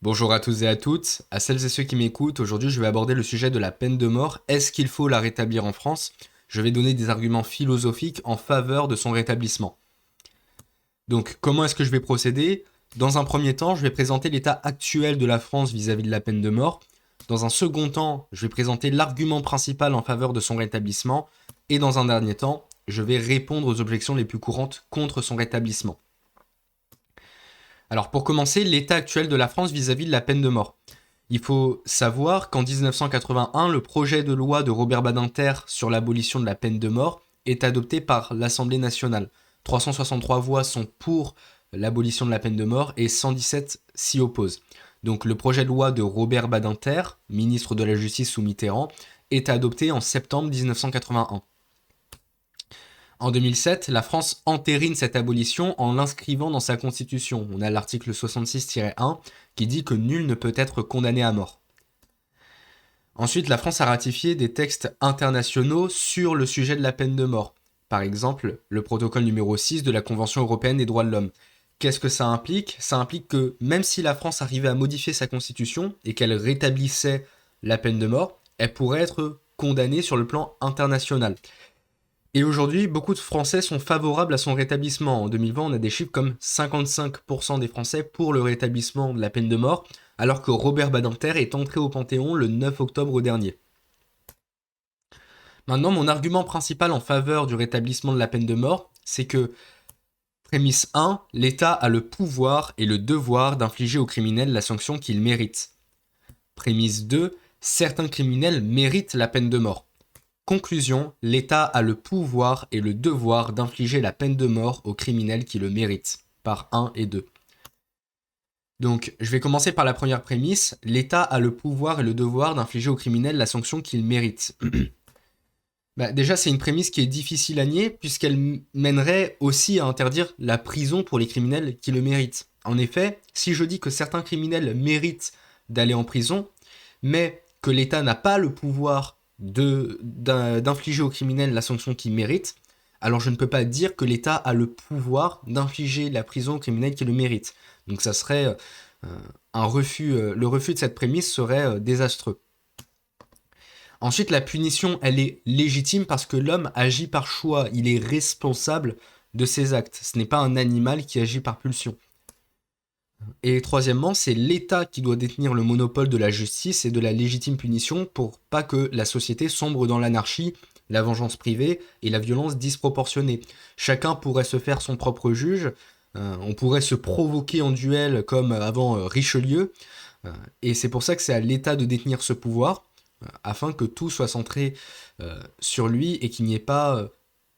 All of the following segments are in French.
Bonjour à tous et à toutes, à celles et ceux qui m'écoutent, aujourd'hui je vais aborder le sujet de la peine de mort. Est-ce qu'il faut la rétablir en France? Je vais donner des arguments philosophiques en faveur de son rétablissement. Donc comment est-ce que je vais procéder? Dans un premier temps, je vais présenter l'état actuel de la France vis-à-vis de la peine de mort. Dans un second temps, je vais présenter l'argument principal en faveur de son rétablissement. Et dans un dernier temps, je vais répondre aux objections les plus courantes contre son rétablissement. Alors pour commencer, l'état actuel de la France vis-à-vis de la peine de mort. Il faut savoir qu'en 1981, le projet de loi de Robert Badinter sur l'abolition de la peine de mort est adopté par l'Assemblée nationale. 363 voix sont pour l'abolition de la peine de mort et 117 s'y opposent. Donc le projet de loi de Robert Badinter, ministre de la Justice sous Mitterrand, est adopté en septembre 1981. En 2007, la France entérine cette abolition en l'inscrivant dans sa constitution. On a l'article 66-1 qui dit que nul ne peut être condamné à mort. Ensuite, la France a ratifié des textes internationaux sur le sujet de la peine de mort. Par exemple, le protocole numéro 6 de la Convention européenne des droits de l'homme. Qu'est-ce que ça implique? Ça implique que même si la France arrivait à modifier sa constitution et qu'elle rétablissait la peine de mort, elle pourrait être condamnée sur le plan international. Et aujourd'hui, beaucoup de Français sont favorables à son rétablissement. En 2020, on a des chiffres comme 55% des Français pour le rétablissement de la peine de mort, alors que Robert Badinter est entré au Panthéon le 9 octobre dernier. Maintenant, mon argument principal en faveur du rétablissement de la peine de mort, c'est que, prémisse 1, l'État a le pouvoir et le devoir d'infliger aux criminels la sanction qu'ils méritent. Prémisse 2, certains criminels méritent la peine de mort. Conclusion, l'État a le pouvoir et le devoir d'infliger la peine de mort aux criminels qui le méritent, par 1 et 2. Donc, je vais commencer par la première prémisse. L'État a le pouvoir et le devoir d'infliger aux criminels la sanction qu'ils méritent. Déjà, c'est une prémisse qui est difficile à nier, puisqu'elle mènerait aussi à interdire la prison pour les criminels qui le méritent. En effet, si je dis que certains criminels méritent d'aller en prison, mais que l'État n'a pas le pouvoir d'infliger aux criminels la sanction qu'ils méritent, alors je ne peux pas dire que l'État a le pouvoir d'infliger la prison aux criminels qui le méritent. Donc ça serait un refus, le refus de cette prémisse serait désastreux. Ensuite, la punition, elle est légitime parce que l'homme agit par choix, il est responsable de ses actes. Ce n'est pas un animal qui agit par pulsion. Et troisièmement, c'est l'État qui doit détenir le monopole de la justice et de la légitime punition pour pas que la société sombre dans l'anarchie, la vengeance privée et la violence disproportionnée. Chacun pourrait se faire son propre juge, on pourrait se provoquer en duel comme avant Richelieu, et c'est pour ça que c'est à l'État de détenir ce pouvoir, afin que tout soit centré sur lui et qu'il n'y ait pas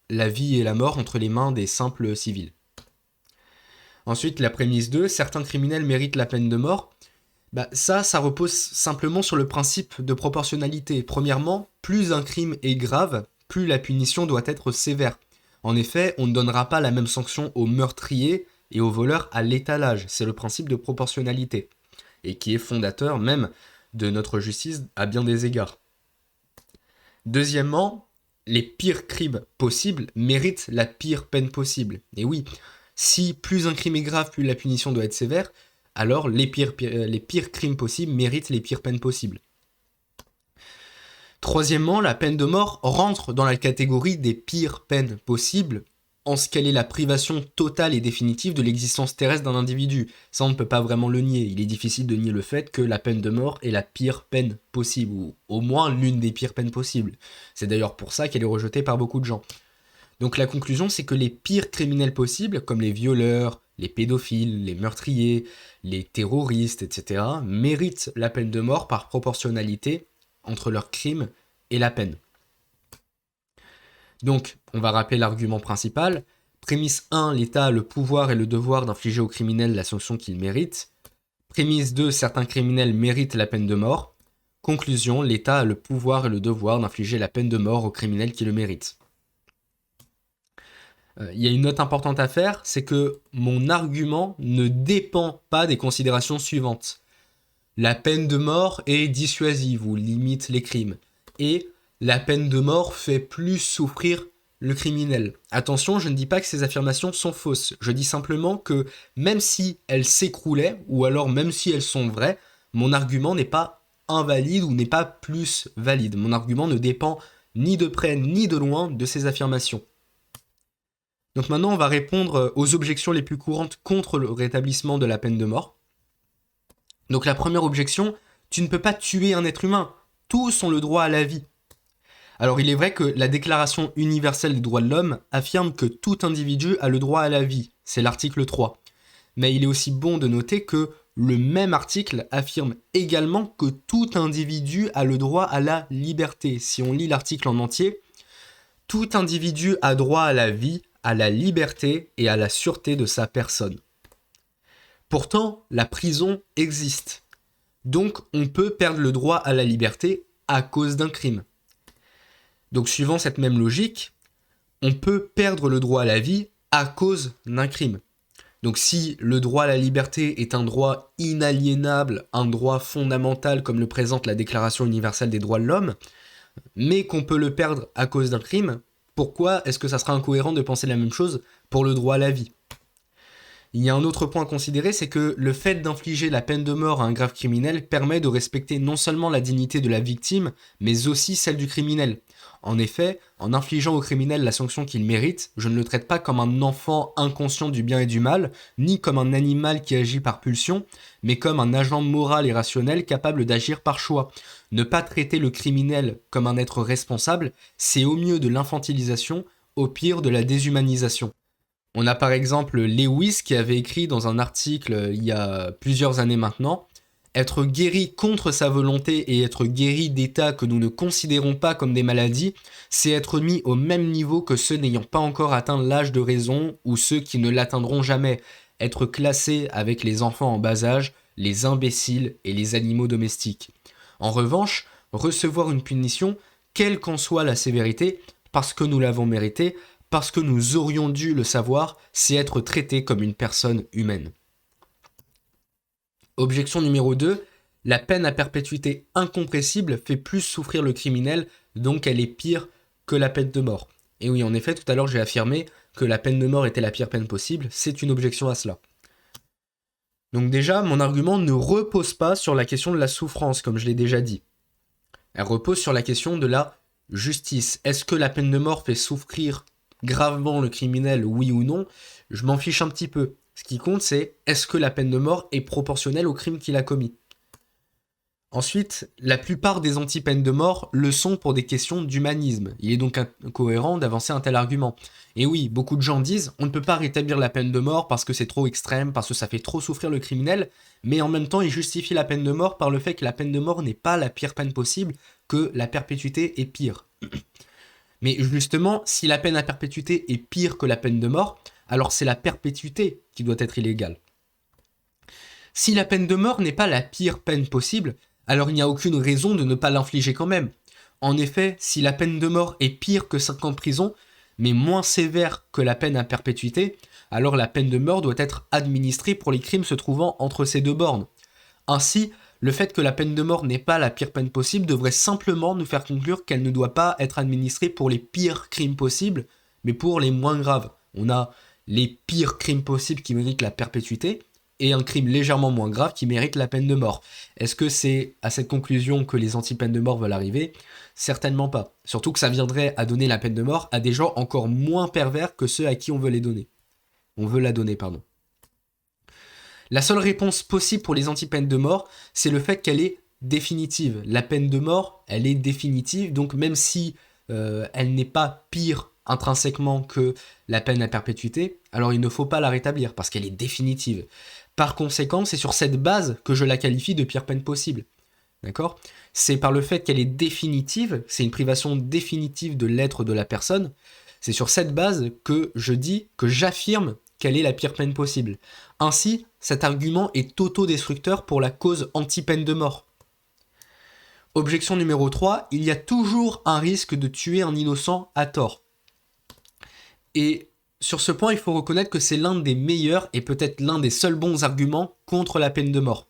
la vie et la mort entre les mains des simples civils. Ensuite, la prémisse 2, certains criminels méritent la peine de mort. Ça repose simplement sur le principe de proportionnalité. Premièrement, plus un crime est grave, plus la punition doit être sévère. En effet, on ne donnera pas la même sanction aux meurtriers et aux voleurs à l'étalage. C'est le principe de proportionnalité, et qui est fondateur même de notre justice à bien des égards. Deuxièmement, les pires crimes possibles méritent la pire peine possible. Et oui, si plus un crime est grave, plus la punition doit être sévère, alors les pires crimes possibles méritent les pires peines possibles. Troisièmement, la peine de mort rentre dans la catégorie des pires peines possibles en ce qu'elle est la privation totale et définitive de l'existence terrestre d'un individu. Ça, on ne peut pas vraiment le nier. Il est difficile de nier le fait que la peine de mort est la pire peine possible, ou au moins l'une des pires peines possibles. C'est d'ailleurs pour ça qu'elle est rejetée par beaucoup de gens. Donc la conclusion, c'est que les pires criminels possibles, comme les violeurs, les pédophiles, les meurtriers, les terroristes, etc., méritent la peine de mort par proportionnalité entre leurs crimes et la peine. Donc, on va rappeler l'argument principal. Prémisse 1, l'État a le pouvoir et le devoir d'infliger aux criminels la sanction qu'ils méritent. Prémisse 2, certains criminels méritent la peine de mort. Conclusion, l'État a le pouvoir et le devoir d'infliger la peine de mort aux criminels qui le méritent. Il y a une note importante à faire, c'est que mon argument ne dépend pas des considérations suivantes. La peine de mort est dissuasive ou limite les crimes. Et la peine de mort fait plus souffrir le criminel. Attention, je ne dis pas que ces affirmations sont fausses. Je dis simplement que même si elles s'écroulaient, ou alors même si elles sont vraies, mon argument n'est pas invalide ou n'est pas plus valide. Mon argument ne dépend ni de près ni de loin de ces affirmations. Donc maintenant, on va répondre aux objections les plus courantes contre le rétablissement de la peine de mort. Donc la première objection, tu ne peux pas tuer un être humain. Tous ont le droit à la vie. Alors il est vrai que la Déclaration universelle des droits de l'homme affirme que tout individu a le droit à la vie. C'est l'article 3. Mais il est aussi bon de noter que le même article affirme également que tout individu a le droit à la liberté. Si on lit l'article en entier, tout individu a droit à la vie, à la liberté et à la sûreté de sa personne. Pourtant, la prison existe. Donc, on peut perdre le droit à la liberté à cause d'un crime. Donc, suivant cette même logique, on peut perdre le droit à la vie à cause d'un crime. Donc, si le droit à la liberté est un droit inaliénable, un droit fondamental comme le présente la Déclaration universelle des droits de l'homme, mais qu'on peut le perdre à cause d'un crime, pourquoi est-ce que ça sera incohérent de penser la même chose pour le droit à la vie ? Il y a un autre point à considérer, c'est que le fait d'infliger la peine de mort à un grave criminel permet de respecter non seulement la dignité de la victime, mais aussi celle du criminel. En effet, en infligeant au criminel la sanction qu'il mérite, je ne le traite pas comme un enfant inconscient du bien et du mal, ni comme un animal qui agit par pulsion, mais comme un agent moral et rationnel capable d'agir par choix. Ne pas traiter le criminel comme un être responsable, c'est au mieux de l'infantilisation, au pire de la déshumanisation. On a par exemple Lewis qui avait écrit dans un article il y a plusieurs années maintenant « Être guéri contre sa volonté et être guéri d'états que nous ne considérons pas comme des maladies, c'est être mis au même niveau que ceux n'ayant pas encore atteint l'âge de raison ou ceux qui ne l'atteindront jamais, être classé avec les enfants en bas âge, les imbéciles et les animaux domestiques. En revanche, recevoir une punition, quelle qu'en soit la sévérité, parce que nous l'avons mérité, parce que nous aurions dû le savoir, c'est être traité comme une personne humaine. » Objection numéro 2, la peine à perpétuité incompressible fait plus souffrir le criminel, donc elle est pire que la peine de mort. Et oui, en effet, tout à l'heure j'ai affirmé que la peine de mort était la pire peine possible, c'est une objection à cela. Donc déjà, mon argument ne repose pas sur la question de la souffrance, comme je l'ai déjà dit. Elle repose sur la question de la justice. Est-ce que la peine de mort fait souffrir gravement le criminel, oui ou non? Je m'en fiche un petit peu. Ce qui compte, c'est est-ce que la peine de mort est proportionnelle au crime qu'il a commis? Ensuite, la plupart des anti-peines de mort le sont pour des questions d'humanisme. Il est donc incohérent d'avancer un tel argument. Et oui, beaucoup de gens disent on ne peut pas rétablir la peine de mort parce que c'est trop extrême, parce que ça fait trop souffrir le criminel, mais en même temps, ils justifient la peine de mort par le fait que la peine de mort n'est pas la pire peine possible, que la perpétuité est pire. Mais justement, si la peine à perpétuité est pire que la peine de mort, alors c'est la perpétuité qui doit être illégale. Si la peine de mort n'est pas la pire peine possible, alors il n'y a aucune raison de ne pas l'infliger quand même. En effet, si la peine de mort est pire que 5 ans de prison, mais moins sévère que la peine à perpétuité, alors la peine de mort doit être administrée pour les crimes se trouvant entre ces deux bornes. Ainsi, le fait que la peine de mort n'est pas la pire peine possible devrait simplement nous faire conclure qu'elle ne doit pas être administrée pour les pires crimes possibles, mais pour les moins graves. On a les pires crimes possibles qui méritent la perpétuité, et un crime légèrement moins grave qui mérite la peine de mort. Est-ce que c'est à cette conclusion que les anti-peines de mort veulent arriver? Certainement pas. Surtout que ça viendrait à donner la peine de mort à des gens encore moins pervers que ceux à qui on veut les donner. On veut la donner, pardon. La seule réponse possible pour les anti-peines de mort, c'est le fait qu'elle est définitive. La peine de mort, elle est définitive, donc même si elle n'est pas pire intrinsèquement que la peine à perpétuité, alors il ne faut pas la rétablir, parce qu'elle est définitive. Par conséquent, c'est sur cette base que je la qualifie de pire peine possible. D'accord ? C'est par le fait qu'elle est définitive, c'est une privation définitive de l'être de la personne, c'est sur cette base que je dis, que j'affirme quelle est la pire peine possible. Ainsi, cet argument est autodestructeur pour la cause anti-peine de mort. Objection numéro 3, il y a toujours un risque de tuer un innocent à tort. Et sur ce point, il faut reconnaître que c'est l'un des meilleurs et peut-être l'un des seuls bons arguments contre la peine de mort.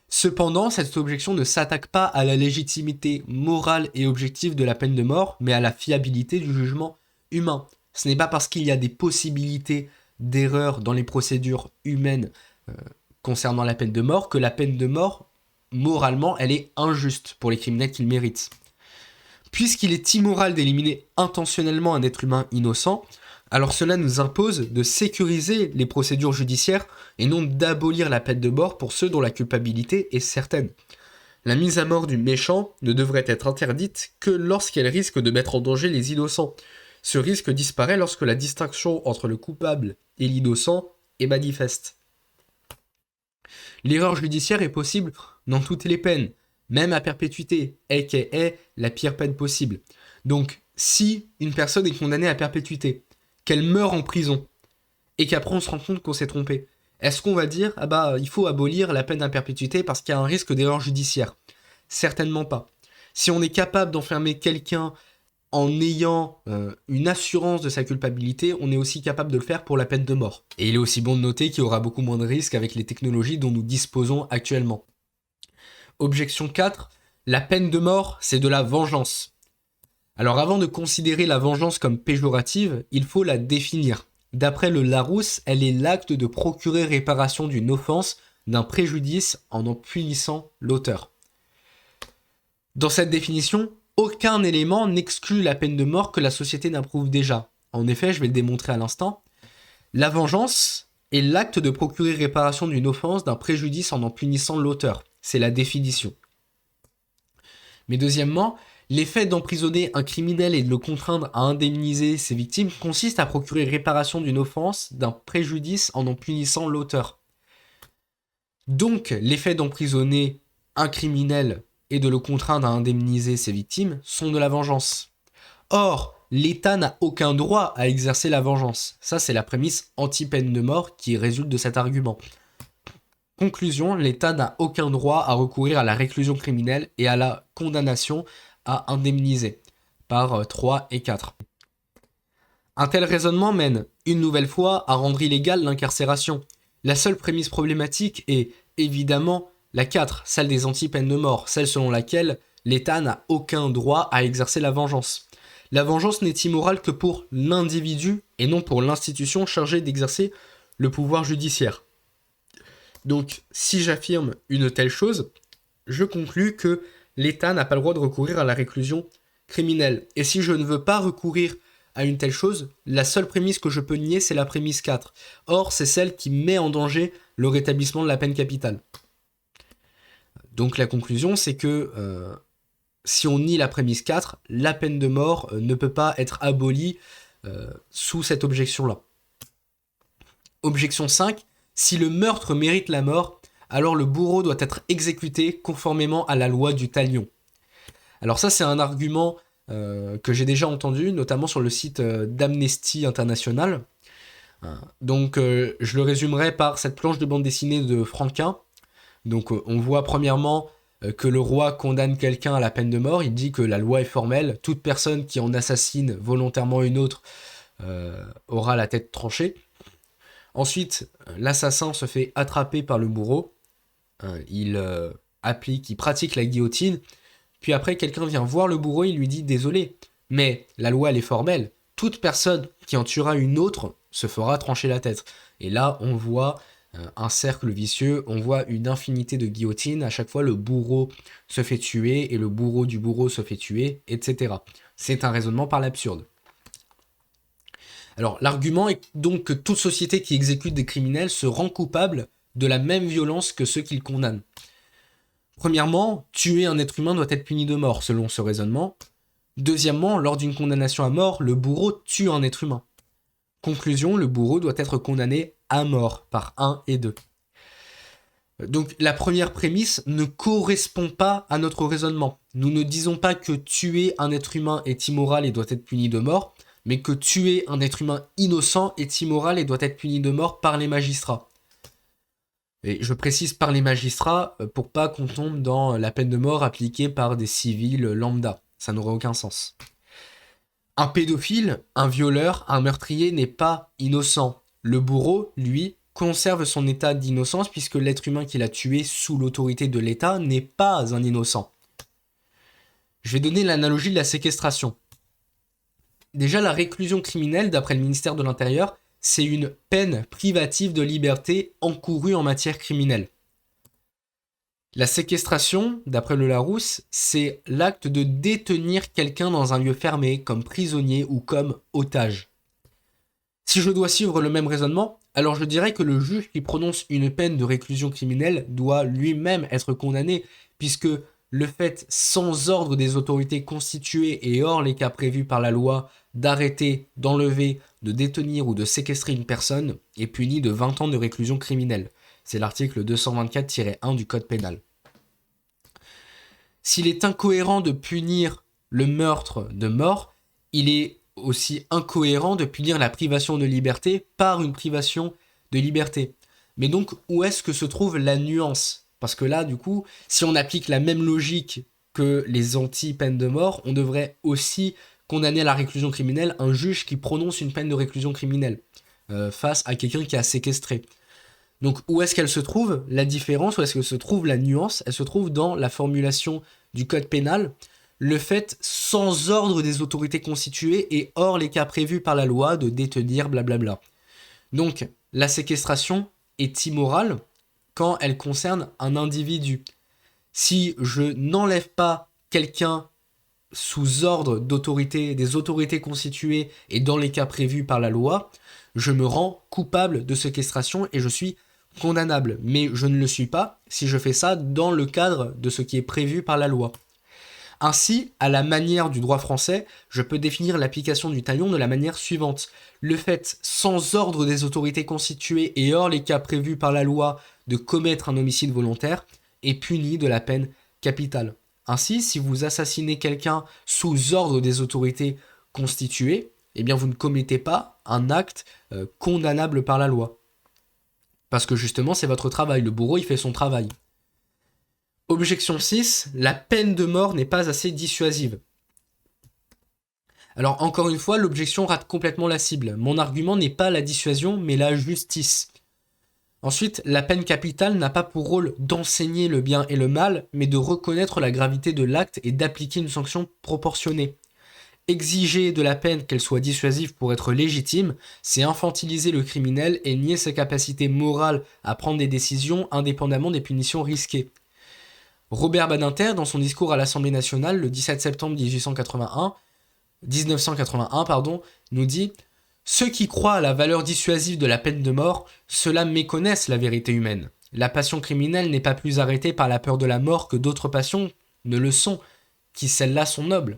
Cependant, cette objection ne s'attaque pas à la légitimité morale et objective de la peine de mort, mais à la fiabilité du jugement humain. Ce n'est pas parce qu'il y a des possibilités d'erreur dans les procédures humaines concernant la peine de mort que la peine de mort, moralement, elle est injuste pour les criminels qui le méritent. Puisqu'il est immoral d'éliminer intentionnellement un être humain innocent, alors cela nous impose de sécuriser les procédures judiciaires et non d'abolir la peine de mort pour ceux dont la culpabilité est certaine. La mise à mort du méchant ne devrait être interdite que lorsqu'elle risque de mettre en danger les innocents. Ce risque disparaît lorsque la distinction entre le coupable et l'innocent est manifeste. L'erreur judiciaire est possible dans toutes les peines, même à perpétuité, aka la pire peine possible. Donc, si une personne est condamnée à perpétuité, qu'elle meurt en prison, et qu'après on se rend compte qu'on s'est trompé, est-ce qu'on va dire, il faut abolir la peine à perpétuité parce qu'il y a un risque d'erreur judiciaire? Certainement pas. Si on est capable d'enfermer quelqu'un en ayant une assurance de sa culpabilité, on est aussi capable de le faire pour la peine de mort. Et il est aussi bon de noter qu'il y aura beaucoup moins de risques avec les technologies dont nous disposons actuellement. Objection 4, la peine de mort, c'est de la vengeance. Alors avant de considérer la vengeance comme péjorative, il faut la définir. D'après le Larousse, elle est l'acte de procurer réparation d'une offense, d'un préjudice en punissant l'auteur. Dans cette définition, aucun élément n'exclut la peine de mort que la société n'approuve déjà. En effet, je vais le démontrer à l'instant, la vengeance est l'acte de procurer réparation d'une offense, d'un préjudice en punissant l'auteur. C'est la définition. Mais deuxièmement, l'effet d'emprisonner un criminel et de le contraindre à indemniser ses victimes consiste à procurer réparation d'une offense, d'un préjudice en punissant l'auteur. Donc, l'effet d'emprisonner un criminel et de le contraindre à indemniser ses victimes sont de la vengeance. Or, l'État n'a aucun droit à exercer la vengeance. Ça, c'est la prémisse anti-peine de mort qui résulte de cet argument. Conclusion, l'État n'a aucun droit à recourir à la réclusion criminelle et à la condamnation à indemniser, par 3 et 4. Un tel raisonnement mène, une nouvelle fois, à rendre illégale l'incarcération. La seule prémisse problématique est, évidemment, la 4, celle des anti-peines de mort, celle selon laquelle l'État n'a aucun droit à exercer la vengeance. La vengeance n'est immorale que pour l'individu et non pour l'institution chargée d'exercer le pouvoir judiciaire. Donc, si j'affirme une telle chose, je conclus que l'État n'a pas le droit de recourir à la réclusion criminelle. Et si je ne veux pas recourir à une telle chose, la seule prémisse que je peux nier, c'est la prémisse 4. Or, c'est celle qui met en danger le rétablissement de la peine capitale. Donc la conclusion, c'est que si on nie la prémisse 4, la peine de mort ne peut pas être abolie sous cette objection-là. Objection 5, si le meurtre mérite la mort, alors le bourreau doit être exécuté conformément à la loi du talion. Alors ça, c'est un argument que j'ai déjà entendu, notamment sur le site d'Amnesty International. Donc je le résumerai par cette planche de bande dessinée de Franquin. Donc on voit premièrement que le roi condamne quelqu'un à la peine de mort, il dit que la loi est formelle, toute personne qui en assassine volontairement une autre aura la tête tranchée. Ensuite, l'assassin se fait attraper par le bourreau, il pratique la guillotine, puis après quelqu'un vient voir le bourreau, il lui dit « Désolé, mais la loi elle est formelle, toute personne qui en tuera une autre se fera trancher la tête. » Et là on voit un cercle vicieux, on voit une infinité de guillotines, à chaque fois le bourreau se fait tuer et le bourreau du bourreau se fait tuer, etc. C'est un raisonnement par l'absurde. Alors l'argument est donc que toute société qui exécute des criminels se rend coupable de la même violence que ceux qu'il condamne. Premièrement, tuer un être humain doit être puni de mort selon ce raisonnement. Deuxièmement, lors d'une condamnation à mort, le bourreau tue un être humain. Conclusion, le bourreau doit être condamné à mort par 1 et 2. Donc la première prémisse ne correspond pas à notre raisonnement. Nous ne disons pas que tuer un être humain est immoral et doit être puni de mort, mais que tuer un être humain innocent est immoral et doit être puni de mort par les magistrats. Et je précise par les magistrats pour pas qu'on tombe dans la peine de mort appliquée par des civils lambda. Ça n'aurait aucun sens. Un pédophile, un violeur, un meurtrier n'est pas innocent. Le bourreau, lui, conserve son état d'innocence puisque l'être humain qu'il a tué sous l'autorité de l'État n'est pas un innocent. Je vais donner l'analogie de la séquestration. Déjà, la réclusion criminelle, d'après le ministère de l'Intérieur, c'est une peine privative de liberté encourue en matière criminelle. La séquestration, d'après le Larousse, c'est l'acte de détenir quelqu'un dans un lieu fermé, comme prisonnier ou comme otage. Si je dois suivre le même raisonnement, alors je dirais que le juge qui prononce une peine de réclusion criminelle doit lui-même être condamné, puisque le fait, sans ordre des autorités constituées et hors les cas prévus par la loi, d'arrêter, d'enlever, de détenir ou de séquestrer une personne est puni de 20 ans de réclusion criminelle. C'est l'article 224-1 du Code pénal. S'il est incohérent de punir le meurtre de mort, il est aussi incohérent de punir la privation de liberté par une privation de liberté. Mais donc, où est-ce que se trouve la nuance ? Parce que là, du coup, si on applique la même logique que les anti-peines de mort, on devrait aussi condamner à la réclusion criminelle un juge qui prononce une peine de réclusion criminelle face à quelqu'un qui a séquestré. Donc, où est-ce qu'elle se trouve, la différence, où est-ce que se trouve la nuance ? Elle se trouve dans la formulation du code pénal, le fait sans ordre des autorités constituées et hors les cas prévus par la loi de détenir, blablabla. Donc, la séquestration est immorale quand elle concerne un individu. Si je n'enlève pas quelqu'un sous ordre d'autorité, des autorités constituées et dans les cas prévus par la loi, je me rends coupable de séquestration et je suis condamnable. Mais je ne le suis pas si je fais ça dans le cadre de ce qui est prévu par la loi. Ainsi, à la manière du droit français, je peux définir l'application du talion de la manière suivante. Le fait, sans ordre des autorités constituées et hors les cas prévus par la loi, de commettre un homicide volontaire est puni de la peine capitale. Ainsi, si vous assassinez quelqu'un sous ordre des autorités constituées, eh bien vous ne commettez pas un acte condamnable par la loi. Parce que justement, c'est votre travail. Le bourreau, il fait son travail. Objection 6, la peine de mort n'est pas assez dissuasive. Alors encore une fois, l'objection rate complètement la cible. Mon argument n'est pas la dissuasion, mais la justice. Ensuite, la peine capitale n'a pas pour rôle d'enseigner le bien et le mal, mais de reconnaître la gravité de l'acte et d'appliquer une sanction proportionnée. Exiger de la peine qu'elle soit dissuasive pour être légitime, c'est infantiliser le criminel et nier sa capacité morale à prendre des décisions indépendamment des punitions risquées. Robert Badinter, dans son discours à l'Assemblée nationale le 17 septembre 1981, nous dit « Ceux qui croient à la valeur dissuasive de la peine de mort, ceux-là méconnaissent la vérité humaine. La passion criminelle n'est pas plus arrêtée par la peur de la mort que d'autres passions ne le sont, qui celles-là sont nobles.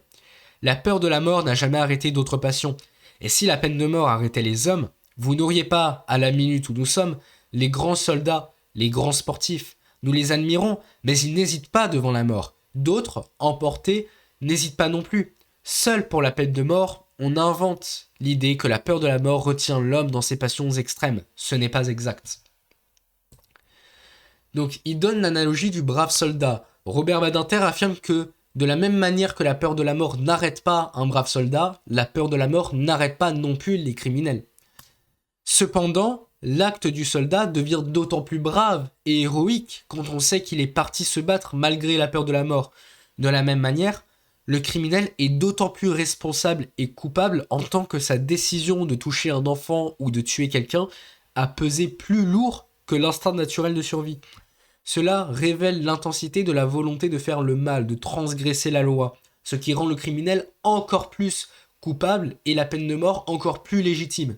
La peur de la mort n'a jamais arrêté d'autres passions. Et si la peine de mort arrêtait les hommes, vous n'auriez pas, à la minute où nous sommes, les grands soldats, les grands sportifs. Nous les admirons, mais ils n'hésitent pas devant la mort. D'autres, emportés, n'hésitent pas non plus. Seul pour la peine de mort, on invente l'idée que la peur de la mort retient l'homme dans ses passions extrêmes. Ce n'est pas exact. Donc, il donne l'analogie du brave soldat. Robert Badinter affirme que, de la même manière que la peur de la mort n'arrête pas un brave soldat, la peur de la mort n'arrête pas non plus les criminels. Cependant, l'acte du soldat devient d'autant plus brave et héroïque quand on sait qu'il est parti se battre malgré la peur de la mort. De la même manière, le criminel est d'autant plus responsable et coupable en tant que sa décision de toucher un enfant ou de tuer quelqu'un a pesé plus lourd que l'instinct naturel de survie. Cela révèle l'intensité de la volonté de faire le mal, de transgresser la loi, ce qui rend le criminel encore plus coupable et la peine de mort encore plus légitime.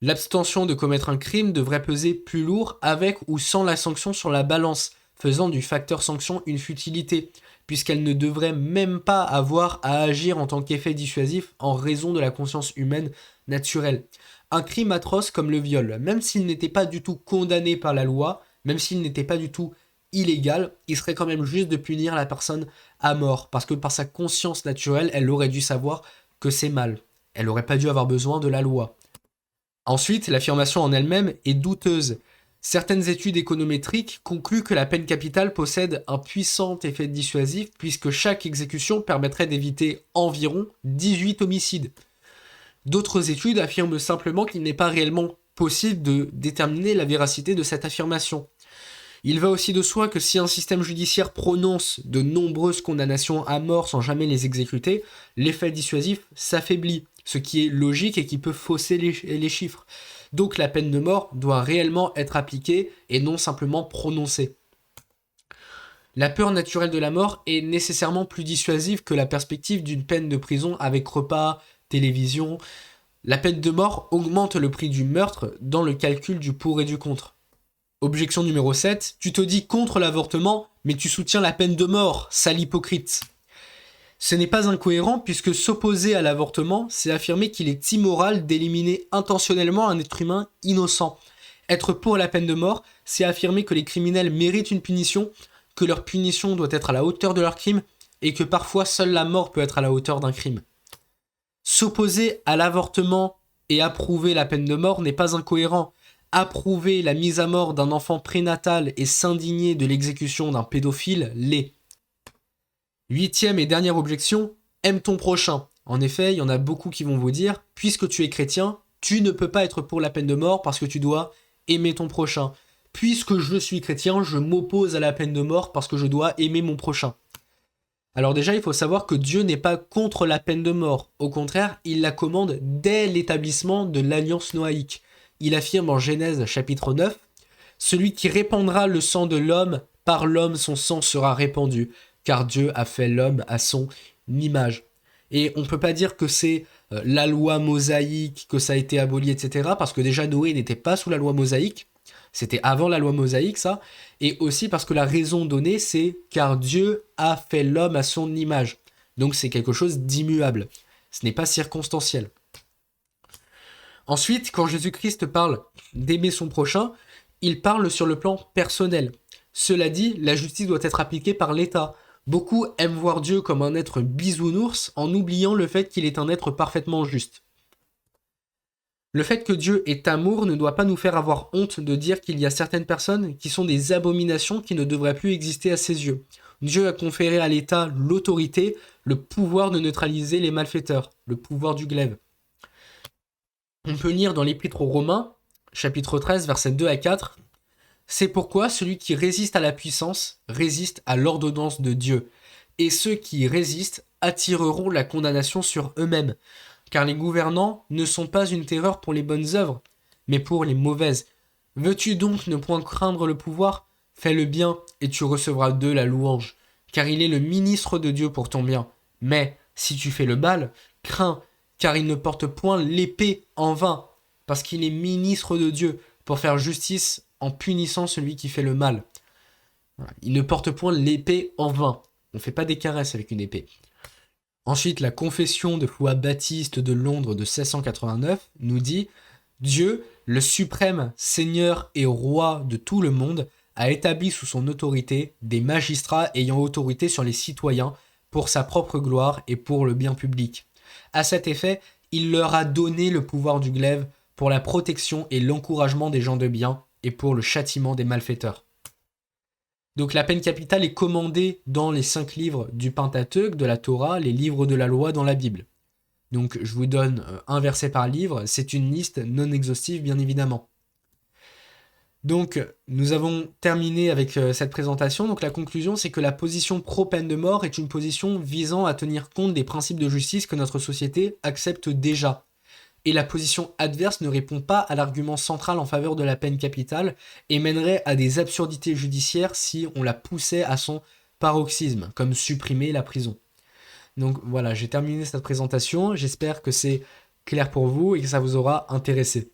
L'abstention de commettre un crime devrait peser plus lourd avec ou sans la sanction sur la balance, faisant du facteur sanction une futilité, puisqu'elle ne devrait même pas avoir à agir en tant qu'effet dissuasif en raison de la conscience humaine naturelle. Un crime atroce comme le viol, même s'il n'était pas du tout condamné par la loi, même s'il n'était pas du tout illégal, il serait quand même juste de punir la personne à mort, parce que par sa conscience naturelle, elle aurait dû savoir que c'est mal. Elle n'aurait pas dû avoir besoin de la loi. Ensuite, l'affirmation en elle-même est douteuse. Certaines études économétriques concluent que la peine capitale possède un puissant effet dissuasif puisque chaque exécution permettrait d'éviter environ 18 homicides. D'autres études affirment simplement qu'il n'est pas réellement possible de déterminer la véracité de cette affirmation. Il va aussi de soi que si un système judiciaire prononce de nombreuses condamnations à mort sans jamais les exécuter, l'effet dissuasif s'affaiblit. ce qui est logique et qui peut fausser les chiffres. Donc la peine de mort doit réellement être appliquée et non simplement prononcée. La peur naturelle de la mort est nécessairement plus dissuasive que la perspective d'une peine de prison avec repas, télévision. La peine de mort augmente le prix du meurtre dans le calcul du pour et du contre. Objection numéro 7, tu te dis contre l'avortement, mais tu soutiens la peine de mort, sale hypocrite. Ce n'est pas incohérent puisque s'opposer à l'avortement, c'est affirmer qu'il est immoral d'éliminer intentionnellement un être humain innocent. Être pour la peine de mort, c'est affirmer que les criminels méritent une punition, que leur punition doit être à la hauteur de leur crime, et que parfois seule la mort peut être à la hauteur d'un crime. S'opposer à l'avortement et approuver la peine de mort n'est pas incohérent. Approuver la mise à mort d'un enfant prénatal et s'indigner de l'exécution d'un pédophile l'est. 8e et dernière objection, aime ton prochain. En effet, il y en a beaucoup qui vont vous dire, puisque tu es chrétien, tu ne peux pas être pour la peine de mort parce que tu dois aimer ton prochain. Puisque je suis chrétien, je m'oppose à la peine de mort parce que je dois aimer mon prochain. Alors déjà, il faut savoir que Dieu n'est pas contre la peine de mort. Au contraire, il la commande dès l'établissement de l'alliance noaïque. Il affirme en Genèse chapitre 9, « Celui qui répandra le sang de l'homme, par l'homme son sang sera répandu, car Dieu a fait l'homme à son image. » Et on ne peut pas dire que c'est la loi mosaïque, que ça a été aboli, etc. Parce que déjà Noé n'était pas sous la loi mosaïque. C'était avant la loi mosaïque, ça. Et aussi parce que la raison donnée, c'est car Dieu a fait l'homme à son image. Donc c'est quelque chose d'immuable. Ce n'est pas circonstanciel. Ensuite, quand Jésus-Christ parle d'aimer son prochain, il parle sur le plan personnel. Cela dit, la justice doit être appliquée par l'État. Beaucoup aiment voir Dieu comme un être bisounours en oubliant le fait qu'il est un être parfaitement juste. Le fait que Dieu est amour ne doit pas nous faire avoir honte de dire qu'il y a certaines personnes qui sont des abominations qui ne devraient plus exister à ses yeux. Dieu a conféré à l'État l'autorité, le pouvoir de neutraliser les malfaiteurs, le pouvoir du glaive. On peut lire dans l'Épître aux Romains, chapitre 13, versets 2 à 4, « C'est pourquoi celui qui résiste à la puissance résiste à l'ordonnance de Dieu, et ceux qui résistent attireront la condamnation sur eux-mêmes. Car les gouvernants ne sont pas une terreur pour les bonnes œuvres, mais pour les mauvaises. Veux-tu donc ne point craindre le pouvoir ? Fais le bien, et tu recevras d'eux la louange, car il est le ministre de Dieu pour ton bien. Mais si tu fais le mal, crains, car il ne porte point l'épée en vain, parce qu'il est ministre de Dieu, pour faire justice en punissant celui qui fait le mal. » Voilà. Il ne porte point l'épée en vain. On ne fait pas des caresses avec une épée. Ensuite, la confession de foi baptiste de Londres de 1689 nous dit « Dieu, le suprême Seigneur et Roi de tout le monde, a établi sous son autorité des magistrats ayant autorité sur les citoyens pour sa propre gloire et pour le bien public. À cet effet, il leur a donné le pouvoir du glaive pour la protection et l'encouragement des gens de bien et pour le châtiment des malfaiteurs. » Donc la peine capitale est commandée dans les 5 livres du Pentateuque, de la Torah, les livres de la loi dans la Bible. Donc je vous donne un verset par livre, c'est une liste non exhaustive bien évidemment. Donc nous avons terminé avec cette présentation, donc la conclusion c'est que la position pro-peine de mort est une position visant à tenir compte des principes de justice que notre société accepte déjà. Et la position adverse ne répond pas à l'argument central en faveur de la peine capitale et mènerait à des absurdités judiciaires si on la poussait à son paroxysme, comme supprimer la prison. Donc voilà, j'ai terminé cette présentation, j'espère que c'est clair pour vous et que ça vous aura intéressé.